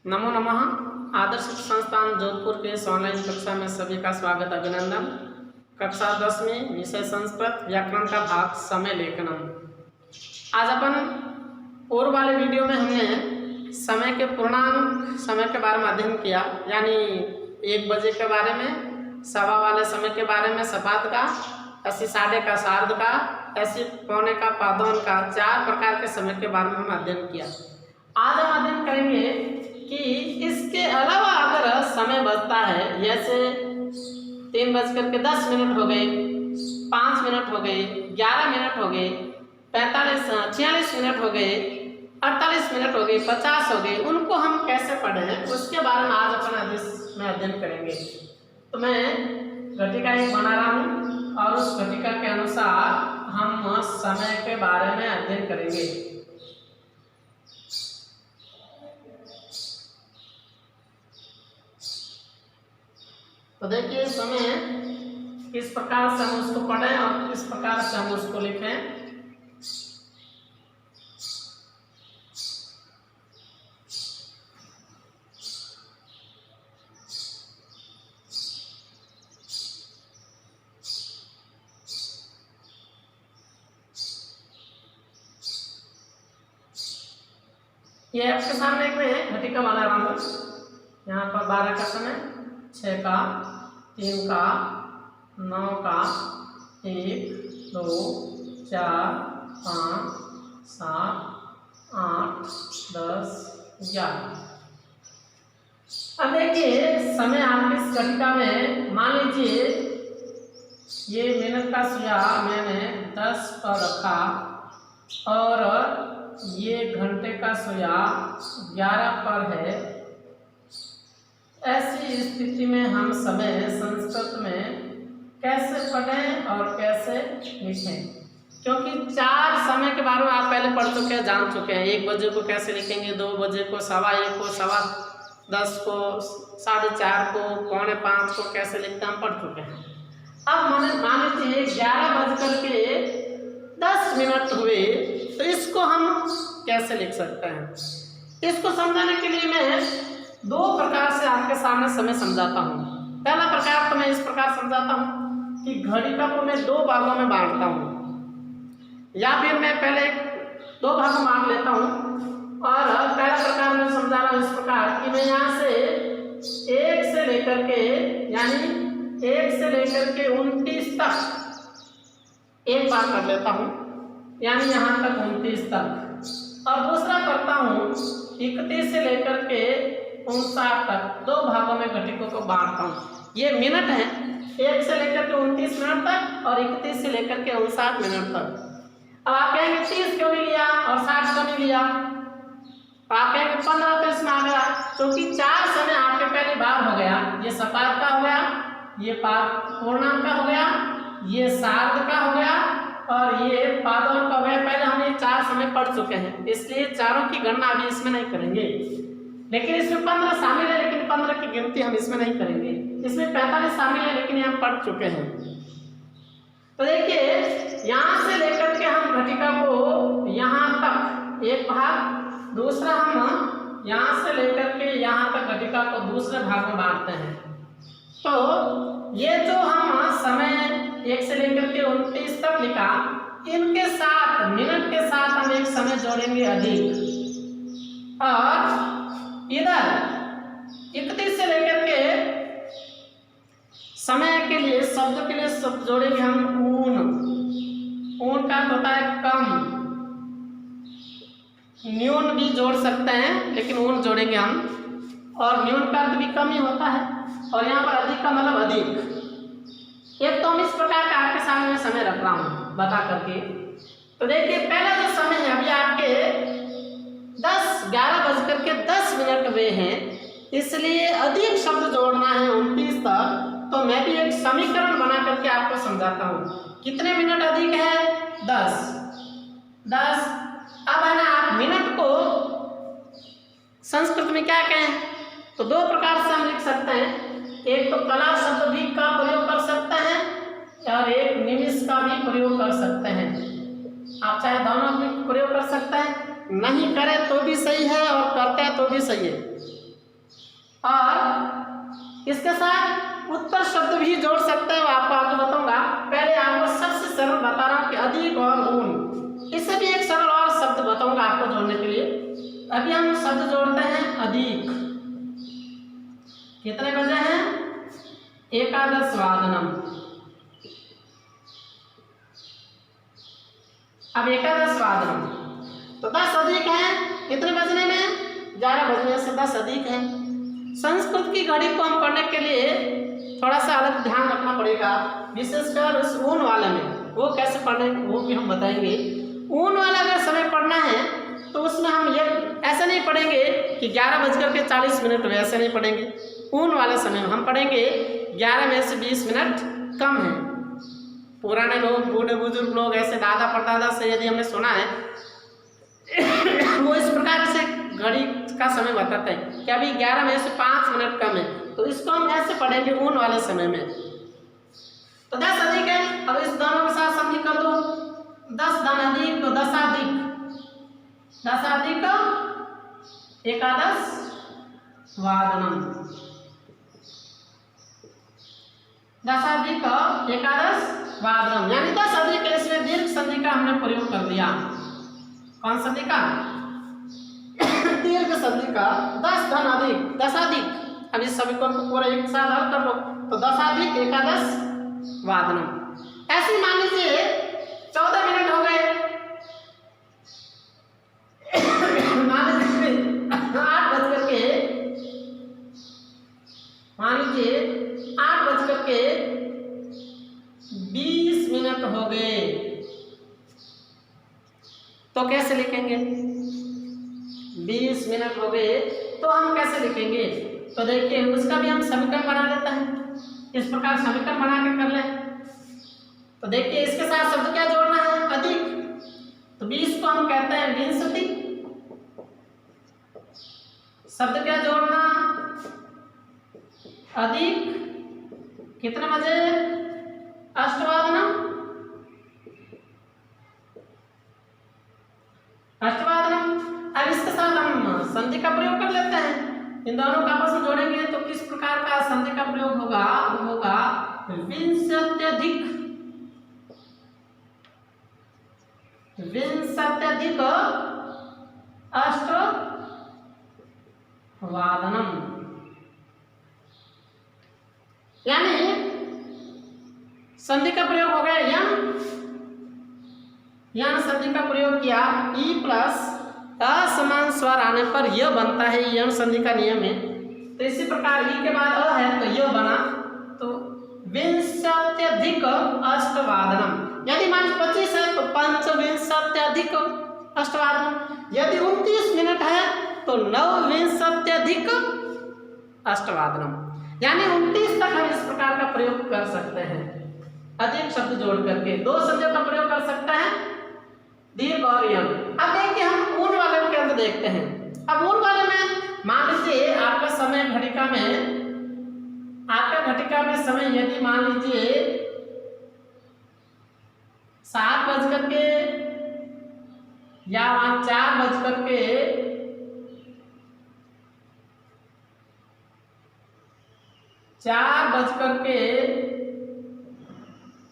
नमो नमः। आदर्श संस्थान जोधपुर के इस ऑनलाइन कक्षा में सभी का स्वागत अभिनंदन। कक्षा 10वीं विषय संस्कृत व्याकरण का भाग समय लेखनम। आज अपन पूर्व वाले वीडियो में हमने समय के पूर्णांक समय के बारे में अध्ययन किया, यानी 1 बजे के बारे में, सवा वाले समय के बारे में, सपाद का, ऐसी साढ़े का, सार्ध का, ऐसी पौने का, पादौन का, 4 प्रकार के समय के बारे में हम अध्ययन किया। आज हम अध्ययन करेंगे कि इसके अलावा अगर समय बचता है, जैसे 3:10 हो गए, 5 मिनट हो गए, 11 मिनट हो गए, 46 मिनट हो गए, 48 मिनट हो गए, 50 हो गए, उनको हम कैसे पढ़ें उसके बारे में आज अपन में अध्ययन करेंगे। तो मैं घटिका एक बना रहा हूँ और उस घटिका के अनुसार हम समय के बारे में अध्ययन करेंगे। तो देखिए समय किस प्रकार से हम उसको पढ़ें और किस प्रकार से हम उसको लिखें। ये आपके सामने एक में घटिका बना रहा हूँ। यहाँ पर 12 का समय, 6 का, 3 का, 9 का, 1, 2, 4, 5, 7, 8, 10, 11। अब देखिए समय आपकी इस घटिका में मान लीजिए ये मिनट का सुइया मैंने 10 पर रखा और ये घंटे का सुइया 11 पर है। ऐसी स्थिति में हम समय संस्कृत में कैसे पढ़ें और कैसे लिखें, क्योंकि 4 समय के बारे में आप पहले पढ़ चुके हैं, जान चुके हैं। 1 बजे को कैसे लिखेंगे, 2 बजे को, 1:15 को, 10:15 को, 4:30 को, 4:45 को कैसे लिखते हैं हम पढ़ चुके हैं। अब मान लीजिए 11:10 हुए, तो इसको हम कैसे लिख सकते हैं। इसको समझाने के लिए मैं 2 प्रकार से आपके सामने समय समझाता हूँ। पहला प्रकार तो मैं इस प्रकार समझाता हूँ कि घटिका को मैं 2 भागों में बांटता हूँ, या फिर मैं पहले 2 भागों में बांट लेता हूँ। और पहला प्रकार मैं समझा रहा हूँ इस प्रकार कि मैं यहाँ से 1 से लेकर के, यानी 1 से लेकर के 29 तक एक बार कर लेता हूँ, यानी यहाँ तक 29 तक। और दूसरा करता हूँ 31 से लेकर के 59 तक, 2 भागों में घटिकों को बांटता हूँ। ये मिनट है, 1 से लेकर के 29 मिनट तक और 31 से लेकर के 59 मिनट तक। अब आप कहेंगे 30 क्यों नहीं लिया और 60 क्यों नहीं लिया। आप कहेंगे 15 तो इसमें आ गया, क्योंकि 4 समय आपके पहली बार हो गया। ये सपाद का हो गया, ये पूर्णांक का हो गया, ये सार्ध का हो गया और ये पादौन का हो गया। पहले हम ये 4 समय पढ़ चुके हैं, इसलिए चारों की गणना अभी इसमें नहीं करेंगे। लेकिन इसमें 15 शामिल है, लेकिन 15 की गिनती हम इसमें नहीं करेंगे। इसमें 45 शामिल है, लेकिन हम पढ़ चुके हैं। तो देखिए यहाँ से लेकर के हम घटिका को यहाँ तक एक भाग, दूसरा हम यहाँ से लेकर के यहाँ तक घटिका को दूसरे भाग में बांटते हैं। तो ये जो हम समय 1 से लेकर के 29 तक लिखा, इनके साथ मिनट के साथ हम एक समय जोड़ेंगे अधिक, और इधर 31 से लेकर के समय के लिए, शब्द के लिए शब्द जोड़ेंगे हम ऊन। ऊन का होता है कम, न्यून भी जोड़ सकते हैं, लेकिन ऊन जोड़ेंगे हम। और न्यून का अर्थ भी कम ही होता है, और यहाँ पर अधिक का मतलब अधिक। एक तो हम इस प्रकार का आपके सामने में समय रख रहा हूँ बता करके। तो देखिए पहला जो समय है, अभी आपके 11:10 हुए हैं, इसलिए अधिक शब्द जोड़ना है 29 तक। तो मैं भी एक समीकरण बना करके आपको समझाता हूँ। कितने मिनट अधिक है? 10। अब है ना, आप मिनट को संस्कृत में क्या कहें, तो 2 प्रकार से हम लिख सकते हैं। एक तो कला शब्द भी का प्रयोग कर सकते हैं और एक निमिष का भी प्रयोग कर सकते हैं। आप चाहे दोनों भी प्रयोग कर सकते हैं, नहीं करें तो भी सही है और करते हैं तो भी सही है। और इसके साथ उत्तर शब्द भी जोड़ सकते हैं, वो आपको आगे बताऊंगा। पहले आपको सबसे सरल बता रहा हूँ कि अधिक और ऊन। इससे भी एक सरल और शब्द बताऊंगा आपको जोड़ने के लिए। अभी हम शब्द जोड़ते हैं अधिक। कितने बजे हैं? एकादश वादनम। अब एकादश वादनम तो 10 अधिक है। कितने बजने में? 11 बजने से 10 अधिक है। संस्कृत की घड़ी को हम पढ़ने के लिए थोड़ा सा अलग ध्यान रखना पड़ेगा, विशेषकर उस ऊन वाले में। वो कैसे पढ़ने वो भी हम बताएंगे। ऊन वाला अगर समय पढ़ना है तो उसमें हम ये ऐसे नहीं पढ़ेंगे कि 11:40 हुए, ऐसे नहीं पढ़ेंगे। ऊन वाले समय में हम पढ़ेंगे 11 में से 20 मिनट कम है। पुराने लोग, बूढ़े बुजुर्ग लोग, ऐसे दादा परदादा से यदि हमने सुना है वो इस प्रकार से घड़ी का समय बताते हैं कि अभी 11 में से 5 मिनट कम है, तो इसको हम ऐसे पढ़ेंगे ऊन वाले समय में। तो 10 अधिक है। अब इस दोनों के साथ संधि कर दो। 10 धन अधिक तो 10 अधिक, 10 अधिक एकादश वादनम, 10 अधिक एकादश वादनम, यानी 10 अधिक। इसमें दीर्घ संधि का हमने प्रयोग कर दिया। कौन संधि का? दीर्घ संधि का। 10 धन अधिक 10 अधिक। अब इस समीकरण को पूरा एक साथ हल कर लो तो 10 अधिक एकादश वादनम। ऐसे मान लीजिए 14 मिनट हो गए। मान लीजिए 8 बज करके 20 मिनट हो गए, तो कैसे लिखेंगे? 20 मिनट हो गए तो हम कैसे लिखेंगे? तो देखिए उसका भी हम समीकरण बना लेते हैं। इस प्रकार समीकरण बना के कर लें। तो देखिए इसके साथ शब्द क्या जोड़ना है? अधिक। तो 20 को हम कहते हैं विंशति। शब्द क्या जोड़ना? अधिक। कितने बजे? अष्टवादनम। अष्टवादनम। अब इसके साथ हम संधि का प्रयोग कर लेते हैं। इन दोनों को आपस में जोड़ेंगे तो किस प्रकार का संधि का प्रयोग होगा? वो होगा विंशत्यधिक, विंशत्यधिक अष्टवादनम। यानी संधि का प्रयोग हो गया यण संधि का प्रयोग किया। ई प्लस असमान स्वर आने पर यह बनता है, यण संधि का नियम है। तो इसी प्रकार ई के बाद अ है तो यह बना, तो विंशत्यधिक अष्टवादनम। यदि मान 25 है तो पंचविंशत्यधिक अष्टवादनम। यदि 29 मिनट है तो नवविंशत्यधिक अष्टवादनम। यानी 29 तक हम इस प्रकार का प्रयोग कर सकते हैं अधिक शब्द जोड़ करके। 2 संधियों का प्रयोग कर सकते हैं, दीर्घ और यण। अब देखिए हम ऊन वाले के अंदर देखते हैं। अब ऊन वाले में मान लीजिए आपका समय घटिका में समय यदि मान लीजिए 7 बज करके या 4 बज करके 4 बज करके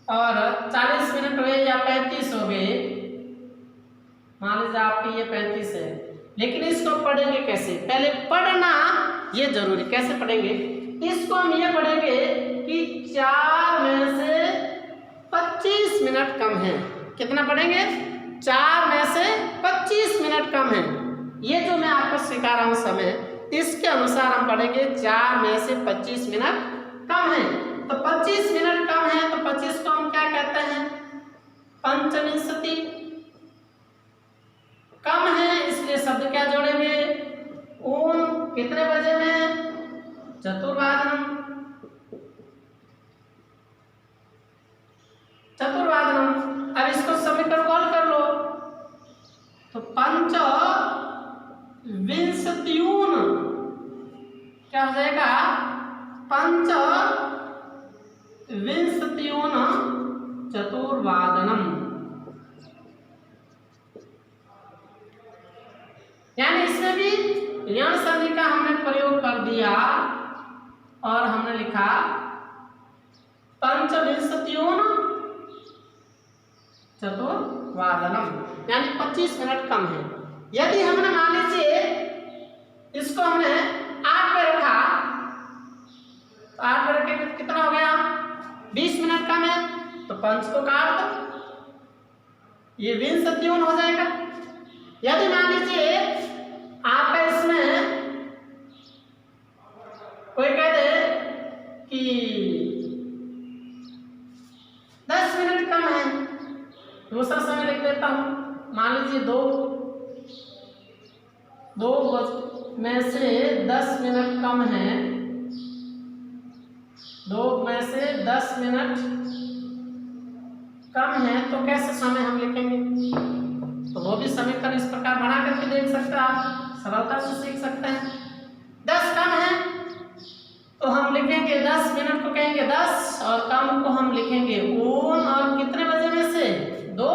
और 40 मिनट हुए या 35 हो गए। मान लीजिए आपकी ये 35 है, लेकिन इसको पढ़ेंगे कैसे? पहले पढ़ना ये जरूरी। कैसे पढ़ेंगे? इसको हम ये पढ़ेंगे कि 4 में से 25 मिनट कम है। कितना पढ़ेंगे? 4 में से 25 मिनट कम है। ये जो मैं आपको सिखा रहा हूं समय, इसके अनुसार हम पढ़ेंगे 4 में से 25 मिनट कम है। तो 25 मिनट कम है तो 25 को हम क्या कहते हैं? पंचविंशति। कम है इसलिए शब्द क्या जोड़ेंगे? ऊन। कितने बजे में? चतुर्वादनम। चतुर्वादनम। अब इसको समीकरण कॉल कर लो तो पंच विंशत्यून क्या हो जाएगा? पंच विंशत्यून चतुर्वादनम। यानी इसमें भी यण संधि का हमने प्रयोग कर दिया और हमने लिखा पंचविंशत्यून चतुर्वादनम, यानी 25 मिनट कम है। यदि हमने मान लीजिए इसको हमने 8 पे रखा तो 8 पे रखे कितना हो गया, 20 मिनट कम है, तो पंच को काट दो, ये विंशत्यून हो जाएगा। यदि मान लीजिए आपका इसमें कोई कह दे कि 10 मिनट कम है, दूसरा समय लिख देता हूं। मान लीजिए दो में से 10 मिनट कम है, 2 में से 10 मिनट कम है, तो कैसे समय हम लिखेंगे? तो वो भी समीकरण इस प्रकार बना करके देख सकते हैं, आप सरलता से सीख सकते हैं। 10 कम है तो हम लिखेंगे 10 मिनट को कहेंगे 10 और कम को हम लिखेंगे ऊन, और कितने बजे में से 2,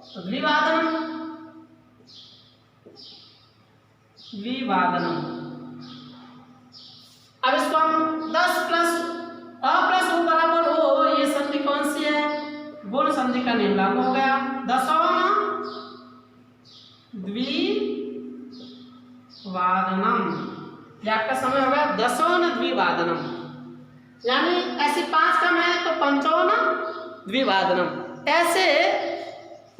तो द्विवादनम। अब इसको हम 10 प्लस अ प्लस उ बराबर हो, ये संधि कौन सी है? गुण संधि का नियम लागू हो गया। 10 द्विवादनम, ये आपका समय होगा 10 द्विवादनम, यानी ऐसी 5 कम है तो 5 द्विवादनम। ऐसे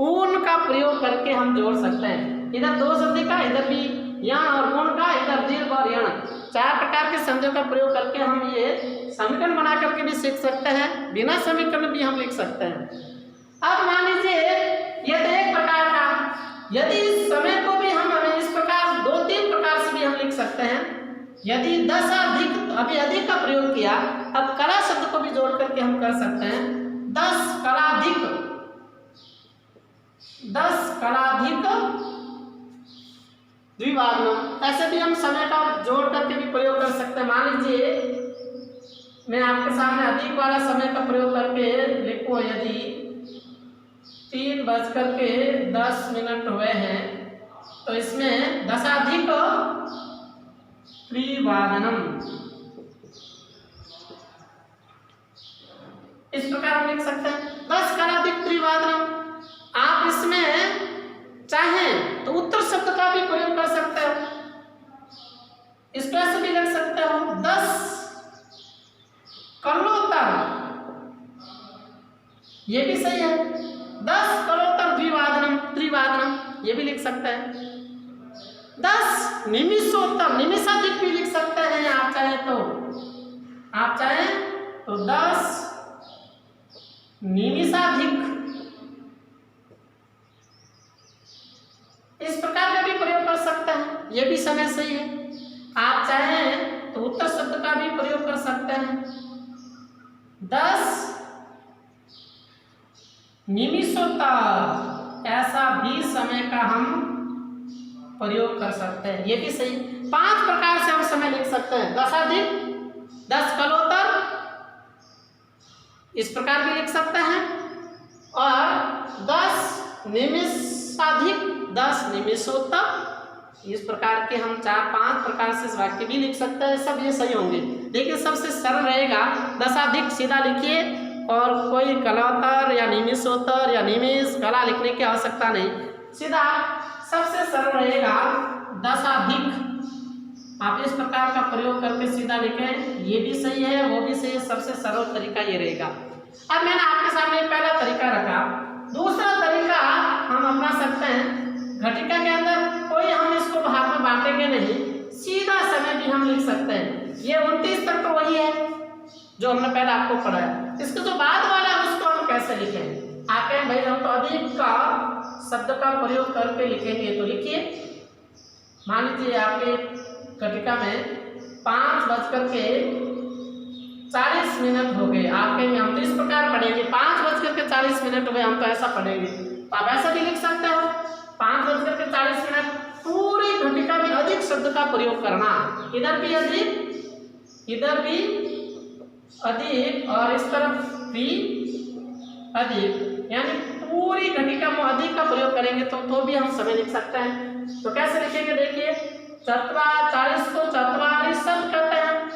ऊन का प्रयोग करके हम जोड़ सकते हैं, इधर 2 संधि का, इधर भी यण और गुण का, इधर दीर्घ और यण, 4 प्रकार के संधियों का प्रयोग करके हम ये समीकरण बना करके भी सीख सकते हैं, बिना समीकरण भी हम लिख सकते हैं। अब मान लीजिए ये तो एक प्रकार का, यदि इस समय को भी हम इस प्रकार 2-3 प्रकार से भी हम लिख सकते हैं। यदि 10 अधिक, अभी अधिक का प्रयोग किया, अब कला शब्द को भी जोड़ करके हम कर सकते हैं 10 कलाधिक द्विवादनम। ऐसे भी हम समय का जोड़ करके भी प्रयोग कर सकते हैं। मान लीजिए मैं आपके सामने अधिक वाला समय का प्रयोग करके लिखूं, यदि 3:10 हुए हैं तो इसमें 10 अधिक त्रिवादनम, इस प्रकार हम लिख सकते हैं 10 कलाधिक त्रिवादनम। आप इसमें चाहें तो उत्तर शब्द का भी प्रयोग कर सकते हो, इसको ऐसे भी लिख सकते हो 10 कलोत्तर, ये भी सही है, 10 कलोत्तर त्रिवादनम, ये भी लिख सकते हैं। 10 निमिषोत्तर, निमिषाधिक भी लिख सकते हैं आप चाहें तो 10 निमिषाधिक, इस प्रकार का भी प्रयोग कर सकते हैं, ये भी समय सही है। आप चाहें तो उत्तर शब्द का भी प्रयोग कर सकते हैं, 10 निमिषोत्तर, ऐसा भी समय का हम प्रयोग कर सकते हैं, ये भी सही। 5 प्रकार से हम समय लिख सकते हैं, 10 अधिक, 10 कलोत्तर, इस प्रकार भी लिख सकते हैं, और 10 निमिषाधिक, 10 निमिषोत्तर, इस प्रकार के हम 4-5 प्रकार से वाक्य भी लिख सकते हैं, सब ये सही होंगे। देखिए सबसे सरल रहेगा 10 अधिक सीधा लिखिए, और कोई कलोत्तर या निमिषोत्तर या निमिष कला लिखने की आवश्यकता नहीं, सीधा सबसे सरल रहेगा 10 अधिक, आप इस प्रकार का प्रयोग करके सीधा लिखें, ये भी सही है, वो भी सही है, सबसे सरल तरीका ये रहेगा। अब मैंने आपके सामने पहला तरीका रखा, दूसरा तरीका हम अपना सकते हैं, घटिका के अंदर कोई हम इसको भाग में बांटेंगे नहीं, सीधा समय भी हम लिख सकते हैं। ये 29 तक तो वही है जो हमने पहले आपको पढ़ाया, इसके जो बाद वाला है उसको हम कैसे लिखें? आप कहें भाई हम तो अधिक का शब्द का प्रयोग करके लिखेंगे, तो लिखिए। मान लीजिए आपके घटिका में 5:40 हो गए, आप कहेंगे हम तो इस प्रकार पढ़ेंगे, 5:40 हुए, हम तो ऐसा पढ़ेंगे, तो आप ऐसा भी लिख सकते हो 5:40, पूरी घटिका में अधिक शब्द का प्रयोग करना, इधर भी अधिक और इस तरफ भी अधिक, यानी पूरी घटिका में अधिक का प्रयोग करेंगे तो भी हम समय लिख सकते हैं। तो कैसे लिखेंगे? देखिए 40 को 44 शब्द कहते हैं,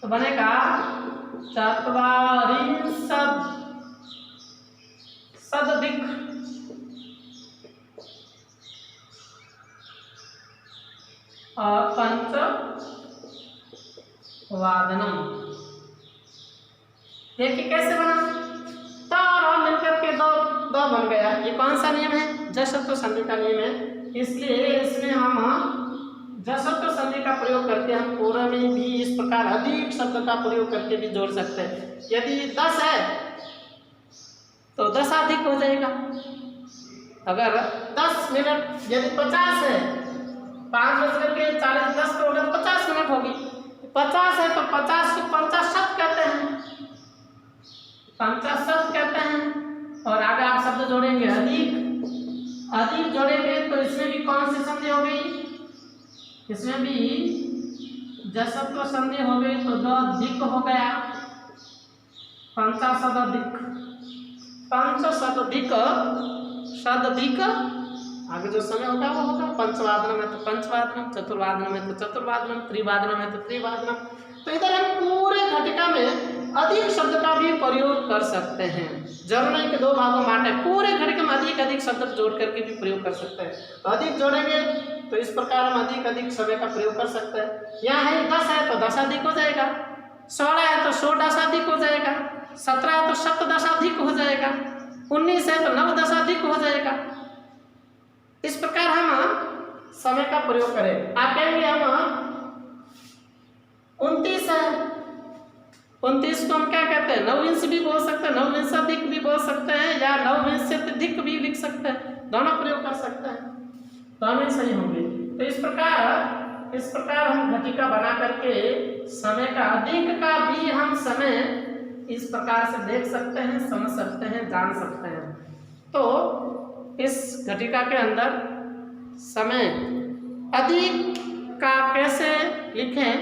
तो बनेगा चत्वारिंशत् सदधिक पंचवादनम। देखिए कैसे बना, तो और मिलकर के दो दो बन गया। ये कौन सा नियम है? जसत्व संधि का नियम है, इसलिए इसमें हम जसत्व संधि का प्रयोग करके हम पूरा में भी इस प्रकार अधिक शब्द का प्रयोग करके भी जोड़ सकते हैं। यदि 10 है तो 10 अधिक हो जाएगा। अगर 10 मिनट, यदि 50 है, 5:40 10 पे होगा तो 50 मिनट होगी। 50 है तो 50 को 50 कहते हैं, 50 कहते हैं। और आगे आप शब्द जोड़ेंगे अधिक, अधिक जोड़ेंगे तो इसमें भी कौन सी संधि हो गई? इसमें भी जसत्व संधि हो गई, तो द अधिक हो गया, पंचाशदिक, पंचशदिक, शदिक। आगे जो समय होगा वो होगा। पंचवादनम है तो पंचवादनम, चतुर्वादनम है तो चतुर्वादनम, त्रिवादनम है तो त्रिवादनम। तो इधर हम पूरे घटिका में अधिक शब्द का भी प्रयोग कर सकते हैं। जरूर नहीं कि दो भागों में बांटे, पूरे घटिका में अधिक अधिक शब्द जोड़ करके भी प्रयोग कर सकते हैं। तो अधिक जोड़ेंगे तो इस प्रकार हम अधिक अधिक समय का प्रयोग कर सकते हैं। यहाँ है 10 है तो 10 अधिक हो जाएगा, 16 है तो 16 अधिक हो जाएगा, 17 है तो 17 अधिक हो जाएगा, 19 है तो 9 अधिक हो जाएगा। इस प्रकार हम समय का प्रयोग करें। आप कहेंगे हम 29 है, 29 को हम क्या कहते हैं? नवविंश भी बोल सकते हैं, नवविंशधिक भी बोल सकते हैं, या नवविंशतिधिक भी लिख सकते हैं। दोनों प्रयोग कर सकते हैं, दोनों सही होंगे। तो इस प्रकार हम घटिका बना करके समय का अधिक का भी हम समय इस प्रकार से देख सकते हैं, समझ सकते हैं, जान सकते हैं। तो इस घटिका के अंदर समय अधिक का कैसे लिखें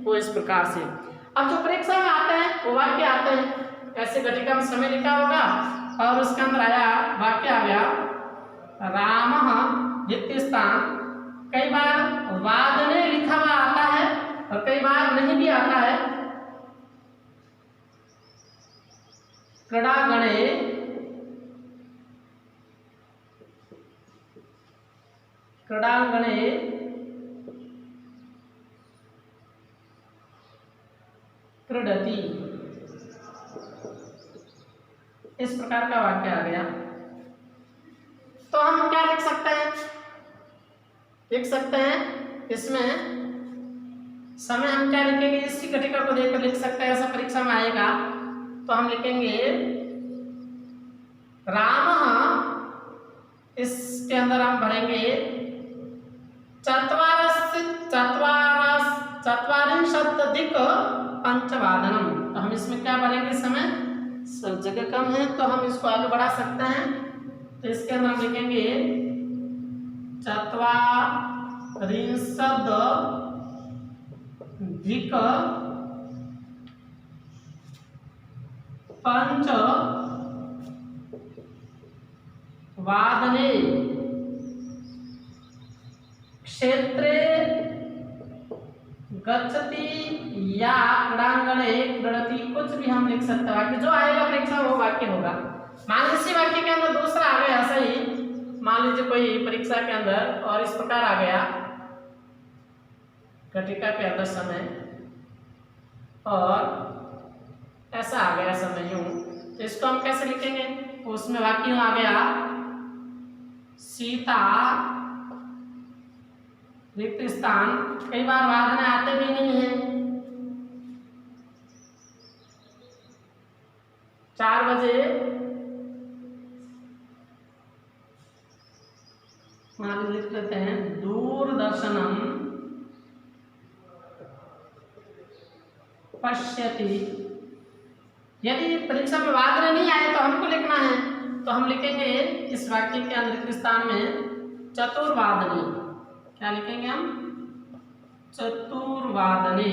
वो इस प्रकार से। अब जो परीक्षा में आते हैं वो वाक्य आते हैं, ऐसे घटिका में समय लिखा होगा और उसके अंदर आया वाक्य आ गया रामः द्वितीयस्थान। कई बार वादने लिखा हुआ आता है और कई बार नहीं भी आता है। क्रीडांगणे क्रीडति, इस प्रकार का वाक्य आ गया। तो हम क्या लिख सकते हैं? लिख सकते हैं इसमें समय हम क्या लिखेंगे? इसी घटिका को देखकर लिख सकते हैं। ऐसा परीक्षा में आएगा तो हम लिखेंगे रामः, इसके अंदर हम भरेंगे चत्वारिंशदधिक पंचवादनम। तो हम इसमें क्या भरेंगे? समय सब जगह कम है तो हम इसको आगे बढ़ा सकते हैं। तो इसके अंदर हम लिखेंगे चत्वारिंशदधिक पंचवादने क्षेत्रे गच्छति या क्रीडांगणे क्रीडति, कुछ भी हम लिख सकते हैं। जो आएगा परीक्षा वो वाक्य होगा। मान लीजिए वाक्य के अंदर दूसरा आ गया ऐसा ही, मान लीजिए कोई परीक्षा के अंदर और इस प्रकार आ गया घटिका के अंदर समय और ऐसा आ गया समय यूं, तो इसको हम कैसे लिखेंगे? उसमें वाक्य आ गया सीता रिक्त स्थान। कई बार वादने आते भी नहीं है, 4 बजे मान लिख लेते हैं दूरदर्शनम पश्यति। यदि परीक्षा में वादने नहीं आए तो हमको लिखना है, तो हम लिखेंगे इस वाक्य के अंदर स्थान में चतुर्वादने। क्या लिखेंगे हम? चतुर्वादने।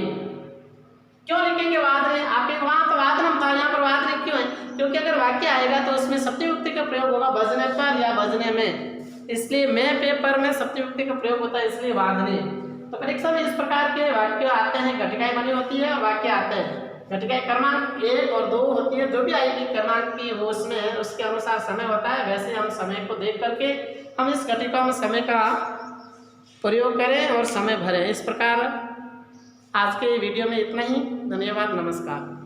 क्यों लिखेंगे वादने? आपके वहां तो वादनम था, यहाँ पर वादने क्यों है? क्योंकि अगर वाक्य आएगा तो उसमें सप्तमी का प्रयोग होगा बजने पर या बजने में, इसलिए मैं पेपर में सप्तमी का प्रयोग होता है, इसलिए वादने। तो परीक्षा में इस प्रकार के वाक्य आते हैं घटिकाएं बनी होती है, वाक्य आते हैं। घटिकाएं क्रमांक 1 और 2 होती है, जो भी आएगी क्रमांक की वो उसमें उसके अनुसार समय होता है। वैसे हम समय को देख करके हम इस घटिका में समय का प्रयोग करें और समय भरें। इस प्रकार आज के वीडियो में इतना ही। धन्यवाद, नमस्कार।